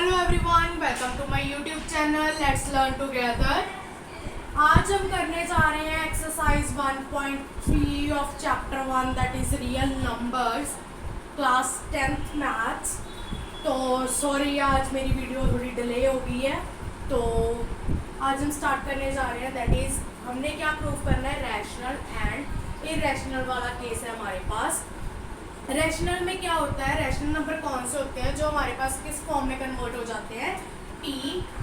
Hello everyone, welcome to my YouTube channel let's learn together. आज हम करने जा रहे हैं exercise 1.3 of chapter 1 that is real numbers, class 10th maths. तो सॉरी, आज मेरी वीडियो थोड़ी डिले हो गई है। तो आज हम स्टार्ट करने जा रहे हैं, दैट इज़ हमने क्या प्रूव करना है, रैशनल एंड इरेशनल वाला केस है हमारे पास। रैशनल में क्या होता है, रैशनल नंबर कौन से होते हैं जो हमारे पास किस फॉर्म में कन्वर्ट हो जाते हैं, p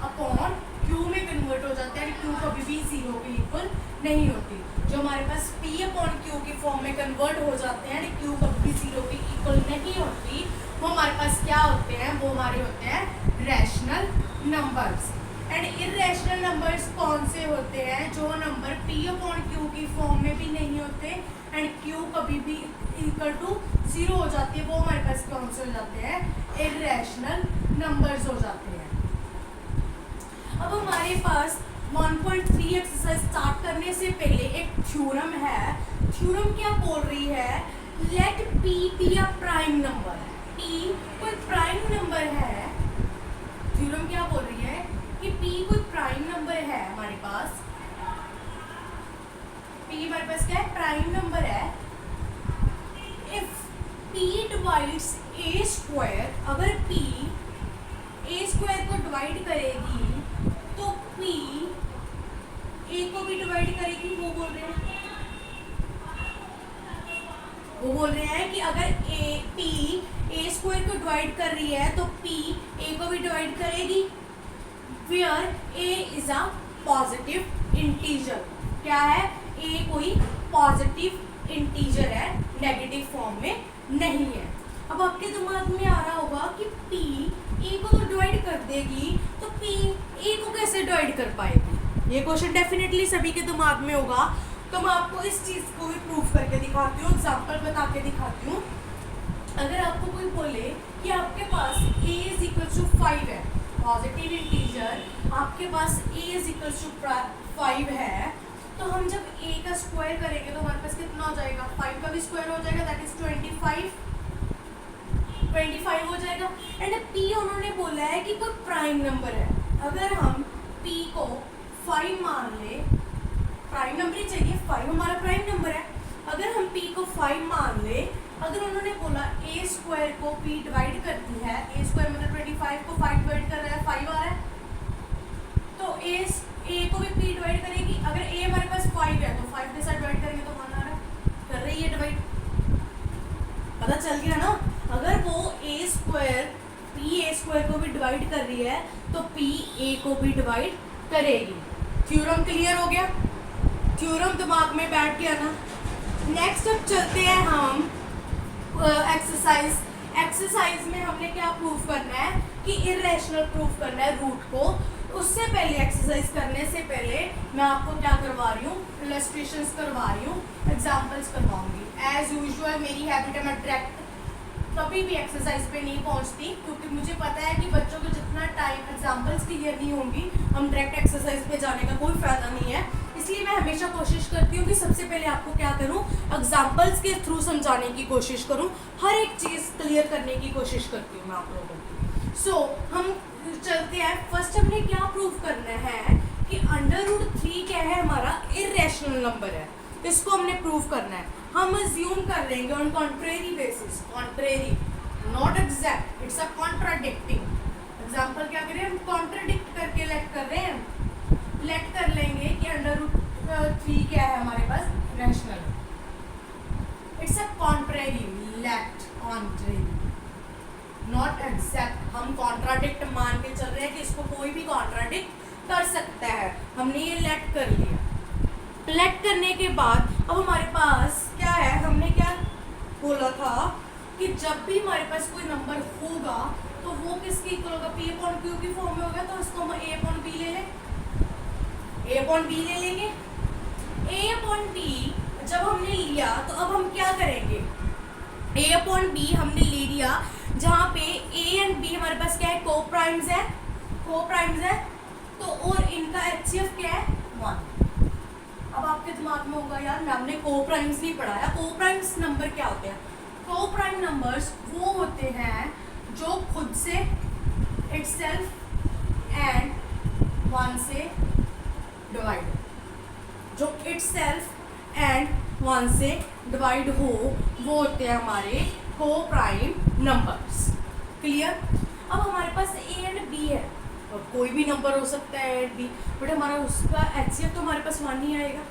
अपॉन q में कन्वर्ट हो जाते हैं। q कभी भी 0 के इक्वल नहीं होती। जो हमारे पास p अपॉन q की फॉर्म में कन्वर्ट हो जाते हैं, q कभी भी 0 के इक्वल नहीं होती, वो हमारे पास क्या होते हैं, वो हमारे होते हैं rational numbers. And irrational numbers कौन से होते हैं, जो नंबर p अपॉन q की फॉर्म में भी नहीं होते एंड q कभी भी इक्वल टू 0 हो जाती है, वो हमारे पास कौन से हो जाते हैं, इरेशनल नंबर्स हो जाते हैं। अब हमारे पास 1.3 एक्सरसाइज स्टार्ट करने से पहले एक थ्योरम है। थ्योरम क्या बोल रही है, let p be a prime number. p कोई प्राइम नंबर है। थ्योरम क्या बोल रही है कि p कोई प्राइम नंबर है हमारे पास। p हमारे पास क्या है, प्राइम नंबर है। If p divides a square, अगर p a स्क्वायर को डिवाइड करेगी तो p a को भी डिवाइड करेगी। वो बोल रहे हैं कि अगर p a स्क्वायर को डिवाइड कर रही है तो p a को भी डिवाइड करेगी। Where a is a positive integer. क्या है, a कोई पॉजिटिव इंटीजर है, नेगेटिव फॉर्म में नहीं है। अब आपके दिमाग में आ रहा होगा कि p a को तो डिवाइड कर देगी, तो p a को कैसे डिवाइड कर पाएगी। ये क्वेश्चन डेफिनेटली सभी के दिमाग में होगा। तो मैं आपको इस चीज़ को भी प्रूफ करके दिखाती हूँ, एग्जाम्पल बता के दिखाती हूँ। अगर आपको कोई बोले कि आपके पास a इज इक्वल टू 5 है, पॉजिटिव इंटीजर, आपके पास a इज इक्वल टू 5 है, तो हम जब a का स्क्वायर करेंगे तो हमारे पास कितना हो जाएगा, 5 का भी स्क्वायर हो जाएगा, दैट इज 25 हो जाएगा। एंड p उन्होंने बोला है कि कोई प्राइम नंबर है। अगर हम p को 5 मान ले, प्राइम नंबर ही चाहिए, 5 हमारा प्राइम नंबर है। अगर हम p को 5 मान ले, अगर उन्होंने बोला a स्क्वायर को p डिवाइड करती है, a स्क्वायर मतलब 25 को 5 डिवाइड कर रहा है, 5 आ रहा है, तो a को भी p डिवाइड करेगी। अगर a हमारे पास 5 है तो 5 के साथ डिवाइड करेंगे तो 1 आ रहा है, कर रही है डिवाइड। पता चल गया ना, अगर वो a स्क्वायर को भी डिवाइड कर रही है तो p a को भी डिवाइड करेगी। थ्योरम क्लियर हो गया, थ्योरम दिमाग में बैठ गया ना। नेक्स्ट अब चलते हैं हम एक्सरसाइज में हमने क्या प्रूफ करना है कि इरेशनल प्रूफ करना है रूट को। उससे पहले एक्सरसाइज करने से पहले मैं आपको क्या करवा रही हूँ, इलस्ट्रेशंस करवा रही हूँ, एग्जांपल्स करवाऊंगी। एज यूजुअल मेरी हैबिट है, मैं डायरेक्ट कभी भी एक्सरसाइज पे नहीं पहुंचती, क्योंकि मुझे पता है कि बच्चों को जितना टाइम एग्जांपल्स क्लियर नहीं होंगी, हम डायरेक्ट एक्सरसाइज पे जाने का कोई फायदा नहीं है। इसलिए मैं हमेशा कोशिश करती हूँ कि सबसे पहले आपको क्या करूँ, एग्जांपल्स के थ्रू समझाने की कोशिश करूँ, हर एक चीज़ क्लियर करने की कोशिश करती हूँ मैं आप लोगों को। सो हम चलते हैं। फर्स्ट हमने क्या प्रूफ करना है कि √3 क्या है, हमारा इरेशनल नंबर है, इसको हमने प्रूफ करना है। हम अज्यूम कर लेंगे on contrary basis, contrary not exact, it's a contradicting. Example क्या करें, हम कॉन्ट्राडिक्ट करके लेट कर रहे हैं, लेट कर लेंगे कि √3 क्या है हमारे पास, rational. It's a contrary, let contrary not exact. हम कॉन्ट्राडिक्ट मान के चल रहे हैं कि इसको कोई भी कॉन्ट्राडिक्ट कर सकता है। हमने ये लेट कर लिया। लेट करने के बाद अब हमारे पास क्या है, हमने क्या बोला था कि जब भी हमारे पास कोई नंबर होगा तो वो किसके इक्वल होगा, p अपॉन q की फॉर्म में होगा, तो इसको हम a अपॉन b ले लें, a अपॉन b ले लेंगे। a अपॉन b जब हमने लिया तो अब हम क्या करेंगे, a अपॉन b हमने ले लिया, जहाँ पे a एंड b हमारे पास क्या है, को प्राइम्स है, तो और इनका HCF क्या है, 1। अब आपके दिमाग में होगा यार हमने को प्राइम्स नहीं पढ़ाया, को प्राइम्स नंबर क्या होते हैं। को प्राइम नंबर्स वो होते हैं जो खुद से इट्स itself एंड 1 से डिवाइड, जो itself एंड 1 से डिवाइड हो वो होते हैं हमारे को प्राइम नंबर्स। क्लियर? अब हमारे पास ए एंड बी है, और कोई भी नंबर हो सकता है एंड बी, बट हमारा उसका एचसीएफ तो हमारे पास 1 ही आएगा।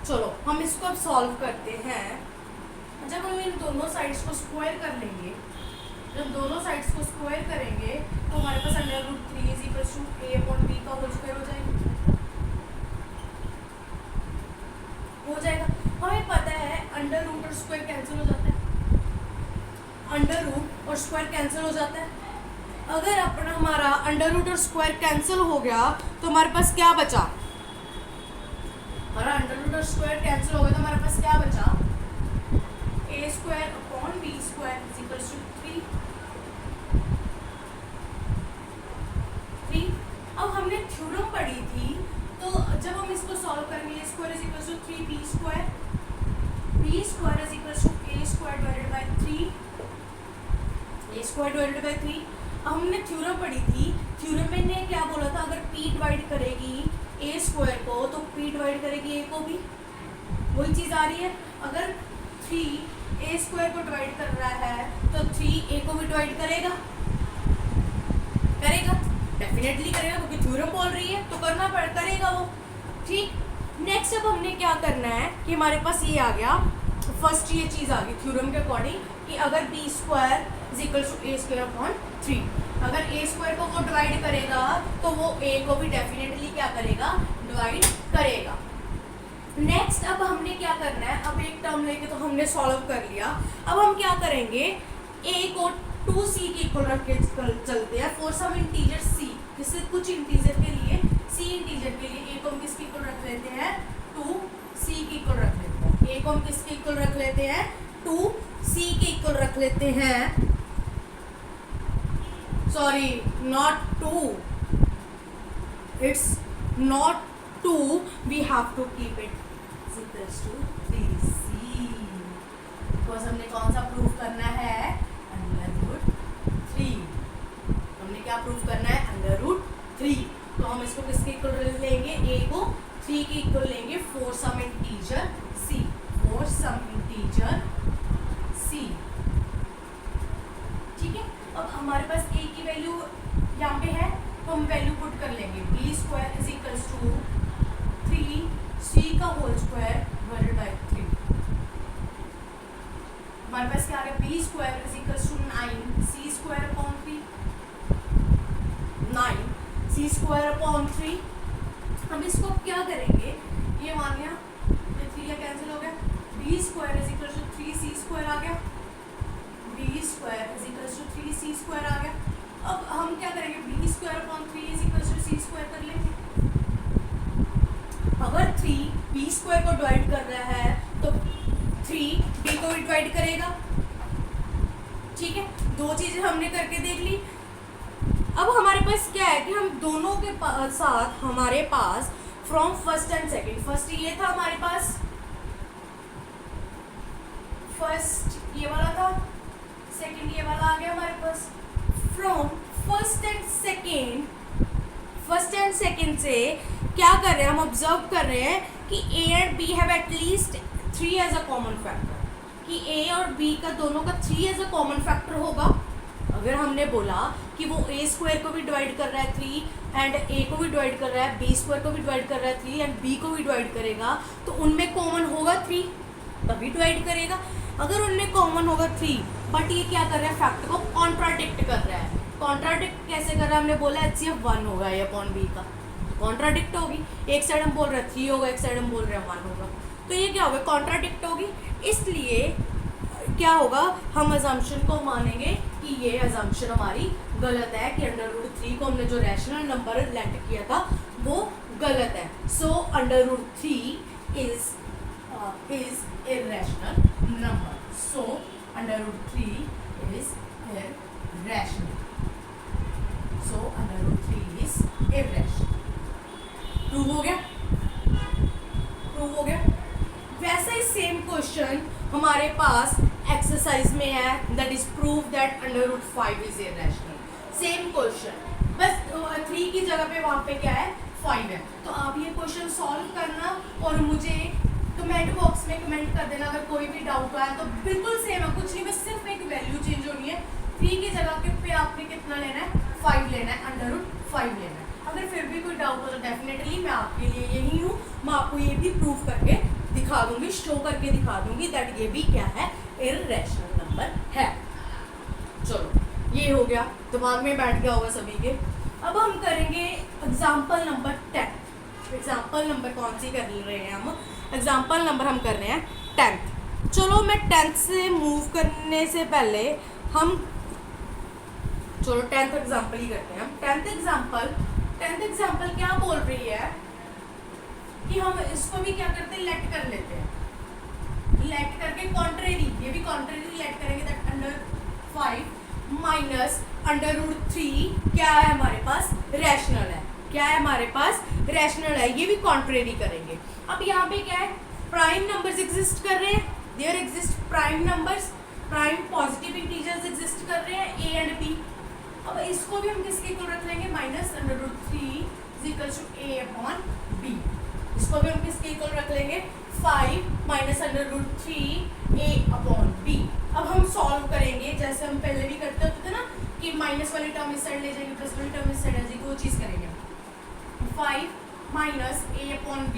चलो हम इसको अब सॉल्व करते हैं। जब हम इन दोनों साइड्स को स्क्वायर कर लेंगे, जब दोनों साइड्स को स्क्वायर करेंगे तो हमारे पास √3 is equal to a upon b का होल स्क्वायर हो जाएगा। हमें पता है अंडर रूट और स्क्वायर कैंसिल हो जाता है, अंडर रूट और स्क्वायर कैंसिल हो जाता है। अगर अपना हमारा अंडर रूट और स्क्वायर कैंसिल हो गया तो हमारे पास क्या बचा? हमारा अंडर रूट और स्क्वायर कैंसिल हो गया तो हमारे पास क्या बचा? a square upon b square is equal to 3। अब हमने थ्योरम पढ़ी थी, तो जब हम इसको सॉल्व करेंगे a square is equal to 3b square, b square is equal to a square divided by 3, a square divided by 3। अब हमने थ्योरम पढ़ी थी, थ्योरम में ने क्या बोला था? अगर p डिवाइड करेगी a स्क्वायर को तो p डिवाइड करेगी a को भी, वही चीज़ आ रही है। अगर 3 a स्क्वायर को डिवाइड कर रहा है तो 3 a को भी डिवाइड करेगा, करेगा डेफिनेटली करेगा, क्योंकि थ्योरम बोल रही है तो करना करेगा वो। ठीक, नेक्स्ट अब हमने क्या करना है कि हमारे पास ये आ गया, फर्स्ट ये चीज़ आ गई थ्योरम के अकॉर्डिंग कि अगर b square is equal to a square upon 3, अगर a स्क्वायर को वो डिवाइड करेगा तो वो a को भी डेफिनेटली क्या करेगा? डिवाइड करेगा। नेक्स्ट अब हमने क्या करना है, अब एक टर्म लेके तो हमने सॉल्व कर लिया। अब हम क्या करेंगे, a को 2c के इक्वल रख के चलते हैं फॉर सम इंटीजर c, जैसे कुछ इंटीजर के लिए c इंटीजर के लिए a को हम किसके इक्वल रख लेते हैं? 2c के इक्वल रख लेते हैं। a को हम किसके इक्वल रख लेते हैं? 2c के इक्वल रख लेते हैं। Sorry, not 2, it's not 2, we have to keep it equals to 3c, because हमने कौन सा प्रूव करना है? √3। हमने क्या प्रूव करना है? √3। तो हम इसको किसके इक्वल लेंगे? a को 3 के इक्वल लेंगे for some integer c, for some integer c। ठीक है, अब हमारे पास a की वैल्यू यहाँ पे है तो हम वैल्यू पुट कर लेंगे, b square is equals to 3c का होल स्क्वायर डिवाइडेड बाय 3। हमारे पास क्या आ गया? b square is equals to 9c square upon 3, 9c square upon 3। हम इसको अब क्या करेंगे, ये मान लिया, ये 3 या कैंसिल हो गया, b square is equals to 3c square आ गया, b square is equals to 3c square आ गया। अब हम क्या करेंगे, b स्क्वायर upon 3 is equals to c square कर लेंगे। अगर 3 b स्क्वायर को डिवाइड कर रहा है तो 3 b को भी डिवाइड करेगा। ठीक है, दो चीजें हमने करके देख ली। अब हमारे पास क्या है कि हम दोनों के साथ हमारे पास from first and second, first ये था हमारे पास, फर्स्ट ये वाला था, सेकंड ये वाला आ गया हमारे पास। फ्रॉम फर्स्ट एंड सेकंड से क्या कर रहे हैं हम? ऑब्जर्व कर रहे हैं कि a and b have at least 3 as a common factor, कि a और b का दोनों का 3 एज अ कॉमन फैक्टर होगा। अगर हमने बोला कि वो a स्क्वायर को भी डिवाइड कर रहा है 3 एंड a को भी डिवाइड कर रहा है, b स्क्वायर को भी डिवाइड कर रहा है 3 एंड b को भी डिवाइड करेगा, तो उनमें कॉमन होगा 3 तभी डिवाइड करेगा। अगर उनमें कॉमन होगा 3 बट ये क्या कर रहा है? फैक्टर को कॉन्ट्राडिक्ट कर रहा है। कॉन्ट्राडिक्ट कैसे कर रहा है? हमने बोला HCF 1 होगा a अपॉन b का, कॉन्ट्राडिक्ट होगी। एक साइड हम बोल रहे हैं 3 होगा, एक साइड हम बोल रहे हैं 1 होगा, तो ये क्या होगा? कॉन्ट्राडिक्ट होगी। इसलिए क्या होगा? हम अजम्पशन को मानेंगे कि ये अजम्पशन हमारी गलत है कि √3 को हमने जो रैशनल नंबर लेट किया था वो गलत है। सो √3 is irrational number. So √3 is irrational. So √3 is irrational. Prove हो गया? प्रूव हो गया? वैसा ही सेम क्वेश्चन हमारे पास एक्सरसाइज में है, that is prove that √5 is irrational. Same question, 3 की जगह पे वहाँ पे क्या है 5 है। तो आप ये क्वेश्चन सॉल्व करना और मुझे कमेंट बॉक्स में कमेंट कर देना अगर कोई भी डाउट आया। तो बिल्कुल सेम है, कुछ नहीं, बस सिर्फ एक वैल्यू चेंज होनी है। 3 की जगह पे आपने कितना लेना है 5 लेना है, √5 लेना है। अगर फिर भी कोई डाउट हो तो डेफिनेटली मैं आपके लिए यही हूँ, मैं आपको ये भी प्रूव करके दिखा दूंगी, शो करके दिखा दूंगी दैट ये भी क्या है इररेशनल नंबर है। चलो ये हो गया, दिमाग में बैठ गया होगा सभी के। अब हम करेंगे एग्जाम्पल नंबर 10। एग्जाम्पल नंबर कौन सी कर रहे हैं हम? एग्जाम्पल नंबर हम कर रहे हैं 10th। चलो मैं 10th से मूव करने से पहले हम चलो 10th एग्जाम्पल ही करते हैं हम। 10th एग्जाम्पल क्या बोल रही है कि हम इसको भी क्या करते हैं लेट कर लेते हैं। लेट करके कॉन्ट्रेरी, ये भी कॉन्ट्रेरी लेट करेंगे दैट √5 माइनस √3 क्या है हमारे पास रैशनल है। क्या है हमारे पास रैशनल है, ये भी कॉन्ट्रेरी करेंगे। अब यहाँ पे क्या है प्राइम नंबर्स एग्जिस्ट कर रहे हैं, there exist prime numbers, prime positive integers exist कर रहे हैं ए एंड बी। अब इसको भी हम किसके इक्वल रख लेंगे -√3 a/b। इसको भी हम किसके इक्वल रख लेंगे 5 -√3 a/b। अब हम सॉल्व करेंगे जैसे हम पहले भी करते होते थे ना कि माइनस वाली टर्म इस साइड ले जाएंगे, प्लस वाली टर्म इस साइड आ जाएगी, वो चीज़ करेंगे। 5 -a/b,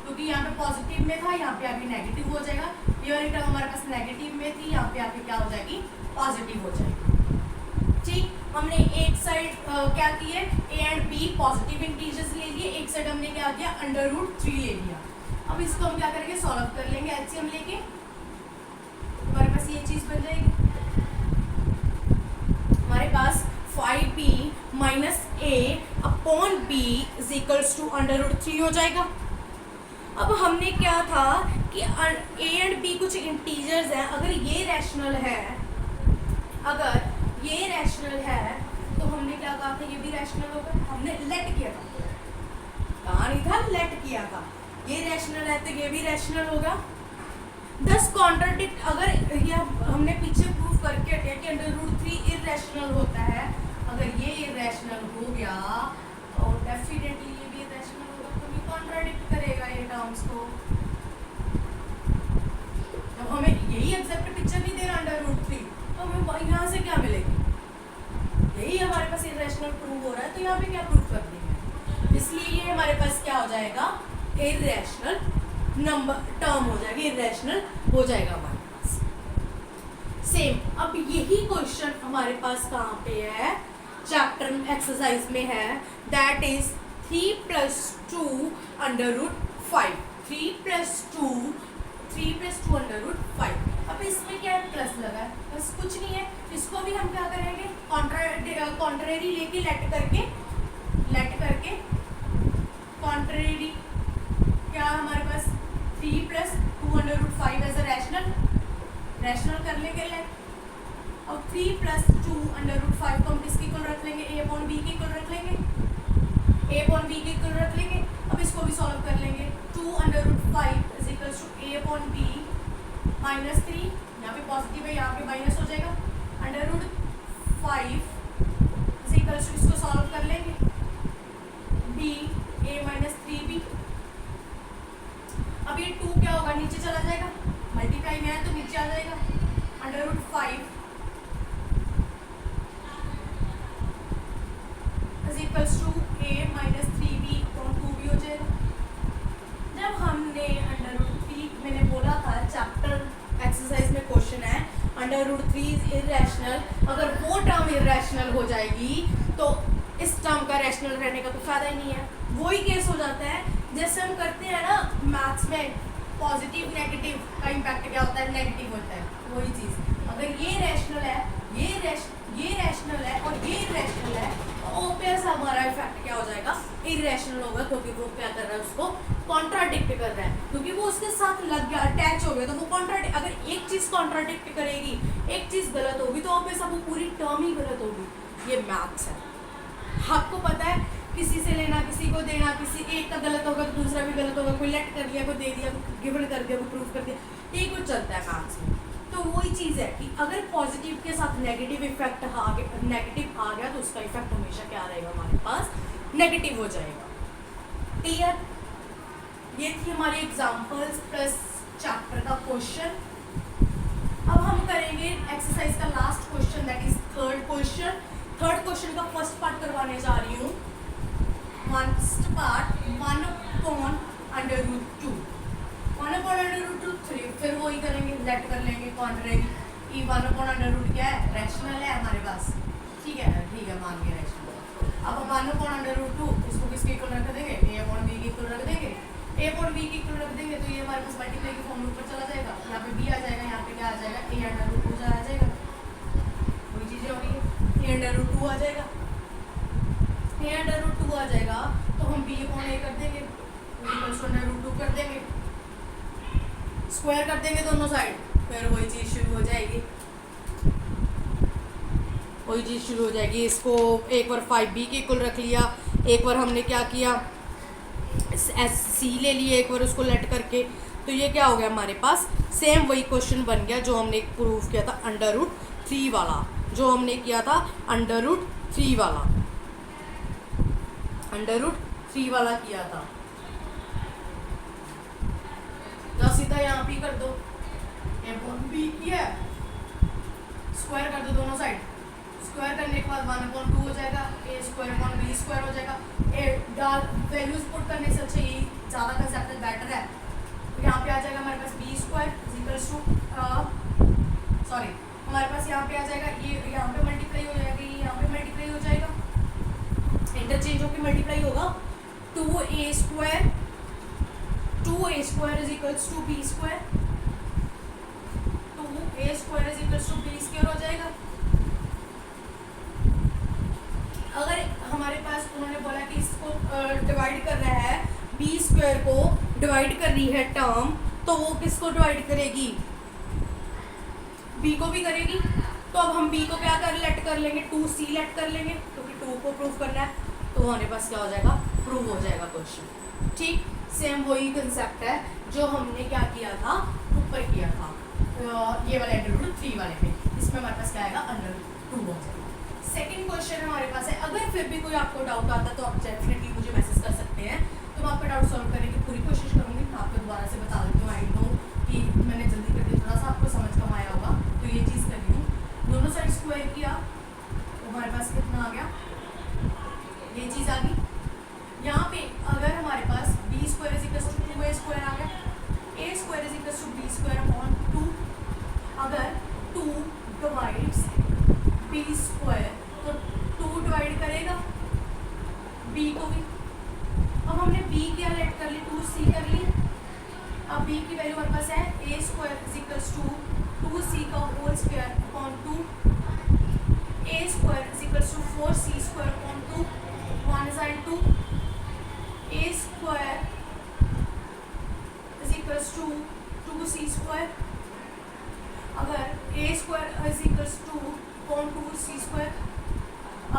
क्योंकि यहाँ पे पॉजिटिव में था, यहाँ पे आके नेगेटिव हो जाएगा। ये वाली टर्म हमारे पास नेगेटिव में थी, यहाँ पे आके क्या हो जाएगी पॉजिटिव हो जाएगी। ठीक, हमने एक साइड क्या किए A and B positive integers ले लिए, एक साइड हमने क्या किया √3 ले लिया। अब इसको हम क्या करेंगे सॉल्व कर लेंगे एलसीएम लेके, हमारे पास ये चीज बन जाएगी। हमारे पास 5b - a/b = √3 हो जाएगा। अब हमने क्या था कि a एंड b कुछ इंटीजर्स हैं, अगर ये रैशनल है, अगर ये रैशनल है तो हमने क्या कहा था ये भी रैशनल होगा, हमने लेट किया था, कहा नहीं था लेट किया था। ये रैशनल है तो ये भी रैशनल होगा। दस कॉन्ट्राडिक्ट, अगर ये हमने पीछे प्रूफ करके हटे कि √3 इररेशनल होता है, अगर ये इररेशनल हो गया तो डेफिनेटली ये भी इररेशनल होगा, तो ये कॉन्ट्राडिक्ट करेगा ये टर्म्स को। जब हमें यही एग्जैक्ट पिक्चर नहीं दे रहा √3 तो हमें यहाँ से क्या मिलेगी, यही हमारे पास इररेशनल प्रूव हो रहा है, तो यहाँ पे क्या प्रूव कर देंगे। इसलिए ये हमारे पास क्या हो जाएगा इररेशनल नंबर टर्म हो जाएगी, इररेशनल हो जाएगा हमारे पास। सेम अब यही क्वेश्चन हमारे पास कहाँ पे है, चैप्टर एक्सरसाइज में है, दैट इज 3 + 2 √5। 3 + 2 √5। अब इसमें क्या है प्लस लगा है, बस कुछ नहीं है। इसको भी हम क्या करेंगे कॉन्ट्रेरी लेके लेट करके कॉन्ट्रेरी क्या हमारे पास 3 + 2 √5 एज अ रैशनल कर लेंगे लेट। अब 3 + 2 √5 को हम किसके इक्वल रख लेंगे a/b के इक्वल रख लेंगे, a/b के इक्वल रख लेंगे। अब इसको भी सॉल्व कर लेंगे 2 √5 = a/b -3, यहाँ पे पॉजिटिव है यहाँ पे माइनस हो जाएगा, √5 इसको सॉल्व कर लेंगे b a - 3b। अब ये 2 क्या होगा नीचे चला जाएगा, मल्टीप्लाई में है तो नीचे आ जाएगा, √5 a - 3b 2 भी हो जाएगा। जब हमने √3 मैंने बोला था चैप्टर एक्सरसाइज में क्वेश्चन है √3 इररेशनल, अगर वो टर्म इररेशनल हो जाएगी तो इस टर्म का रैशनल रहने का तो फायदा ही नहीं है। वही केस हो जाता है जैसे हम करते हैं ना मैथ्स में, पॉजिटिव नेगेटिव का इम्पैक्ट क्या होता है नेगेटिव होता है, वही चीज़। अगर ये रैशनल है, ये रैशनल है और ये इररेशनल है तो ऑब्वियस हमारा इफेक्ट क्या हो जाएगा इररेशनल होगा, क्योंकि वो क्या कर रहा है उसको कॉन्ट्राडिक्ट कर रहा है, क्योंकि वो उसके साथ लग गया अटैच हो गया। तो वो कॉन्ट्राडिक्ट, अगर एक चीज़ कॉन्ट्राडिक्ट करेगी, एक चीज़ गलत होगी तो ऑब्वियस वो पूरी टर्म ही गलत होगी। ये मैथ्स है, आपको पता है, किसी से लेना किसी को देना, किसी एक का गलत होगा तो दूसरा भी गलत होगा, कोई लेट कर लिया कोई दे दिया, कोई गिवन कर दिया कोई प्रूफ कर दिया, यही कुछ चलता है मैथ्स में। तो वही चीज़ है कि अगर पॉजिटिव के साथ नेगेटिव इफेक्ट नेगेटिव आ गया तो उसका इफेक्ट हमेशा क्या रहेगा हमारे पास, नेगेटिव हो जाएगा। क्लियर? ये थी हमारी एग्जांपल्स प्लस चैप्टर का क्वेश्चन। अब हम करेंगे एक्सरसाइज का last question, that is third question. Third question का फर्स्ट पार्ट करवाने जा रही हूँ। फर्स्ट पार्ट 1/√2, 1/√2 3, फिर वही करेंगे, लेट कर लेंगे कौन रहेगी ई 1/√2 क्या है, रैशनल है हमारे पास, ठीक है मान के रैशनल। अब 1/√2 इसको किसके इक्वल रख देंगे, a/b के इक्वल रख देंगे, a/b के इक्वल रख देंगे तो ये हमारे पास मल्टीप्लाई के फॉर्म ऊपर चला जाएगा, यहाँ पे b आ जाएगा, यहाँ पे क्या आ जाएगा a/√2 आ जाएगा, वही चीजें हो रही है, a/√2 आ जाएगा, a/√2 आ जाएगा तो हम b/a कर देंगे, √2 कर देंगे, स्क्वायर कर देंगे दोनों साइड, फिर वही चीज शुरू हो जाएगी, वही चीज शुरू हो जाएगी। इसको एक बार 5b के इक्वल रख लिया, एक बार हमने क्या किया सी ले लिए, एक बार उसको लेट करके, तो ये क्या हो गया हमारे पास, सेम वही क्वेश्चन बन गया जो हमने प्रूव किया था √3 वाला, जो हमने किया था √3 वाला, √3 वाला किया था। तो सीधा यहाँ पे कर दो, a/b किया, स्क्वायर कर दो दोनों साइड, स्क्वायर करने के बाद 1/2 हो जाएगा, a²/b² हो जाएगा। वैल्यूज पुट करने से अच्छा ये ज़्यादा कंसेप्ट बेटर है, तो यहाँ पे आ जाएगा हमारे पास b² सॉरी हमारे पास यहाँ पे आ जाएगा, ये यहाँ पे मल्टीप्लाई हो जाएगा, ये यहाँ पे मल्टीप्लाई हो जाएगा, इंटरचेंज होकर मल्टीप्लाई होगा, 2a² b² हो जाएगा। अगर हमारे पास उन्होंने बोला कि इसको डिवाइड करना है, b² को डिवाइड कर रही है टर्म, तो वो किसको डिवाइड करेगी, b को भी करेगी, तो अब हम b को क्या लेट कर लेंगे, 2c लेट कर लेंगे, क्योंकि 2 को प्रूव करना है, तो हमारे पास क्या हो जाएगा, प्रूव हो जाएगा क्वेश्चन। ठीक, सेम वही कंसेप्ट है जो हमने क्या किया था, ऊपर किया था ये वाले √3 वाले पे, इसमें हमारे पास क्या आएगा, √2 हो जाएगा। सेकंड क्वेश्चन हमारे पास है, अगर फिर भी कोई आपको डाउट आता है तो आप डेफिनेटली मुझे मैसेज कर सकते हैं, तो मैं आपका डाउट सॉल्व करने की पूरी कोशिश करूंगी। मैं आपको दोबारा से बता देती हूँ, आई नो कि मैंने जल्दी कर दिया, थोड़ा सा आपको समझ कम आया होगा, तो ये चीज़ कर रही हूँ। दोनों साइड स्क्वायर किया तो हमारे पास कितना आ गया, ये चीज़ आ गई। यहाँ पे अगर हमारे पास b² = 2a² आ गया, a² = b²/2, अगर 2 डिवाइड्स b² तो 2 डिवाइड करेगा b को भी। अब हमने b क्या लेट कर ली, 2c कर ली। अब b की वैल्यू हमारे पास है a² = 2c²/2, a² = 4c²/2, 1 side 2, a² = 2c², अगर a² = 2c²,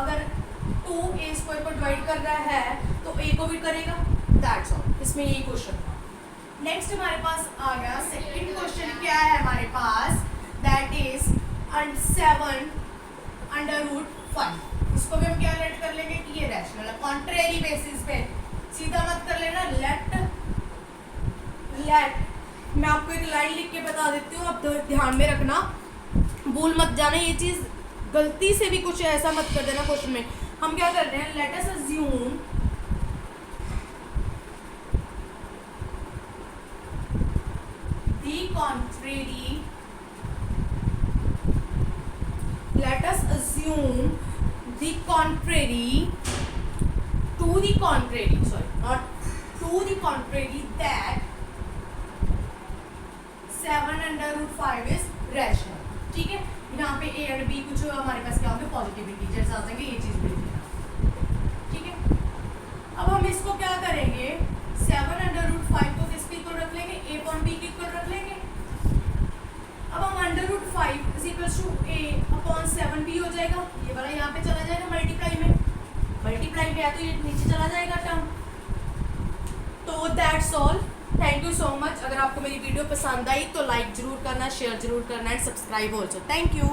अगर 2a² को डिवाइड कर रहा है तो a को भी करेगा, दैट्स ऑल, इसमें यही क्वेश्चन था। नेक्स्ट हमारे पास आ गया सेकंड क्वेश्चन, क्या है हमारे पास, दैट इज 7/5। इसको भी हम क्या लेट कर लेंगे कि ये रैशनल है, कॉन्ट्रेरी बेसिस पे, सीधा मत कर लेना, लेट मैं आपको एक लाइन लिख के बता देती हूँ, आप ध्यान में रखना, भूल मत जाना ये चीज़, गलती से भी कुछ ऐसा मत कर देना क्वेश्चन में। हम क्या कर रहे हैं, let us assume the contrary, let us assume the contrary to the contrary, sorry, not to the contrary, that 7/5 is rational। ठीक है, यहाँ पे a और b कुछ हमारे पास क्या होंगे, पॉजिटिव इंटीजर्स आ जाएंगे, ये चीज भी ठीक है। अब हम इसको क्या करेंगे, 7/5 को किसके इक्वल रख लेंगे, a/b के इक्वल रख लेंगे। अब हम √5 = a/7b हो जाएगा, ये वाला यहाँ पे चला जाएगा मल्टीप्लाई में है तो ये नीचे चला जाएगा टर्म, तो that's all. Thank you so much. अगर आपको मेरी वीडियो पसंद आई तो लाइक जरूर करना, शेयर जरूर करना and subscribe also. Thank you.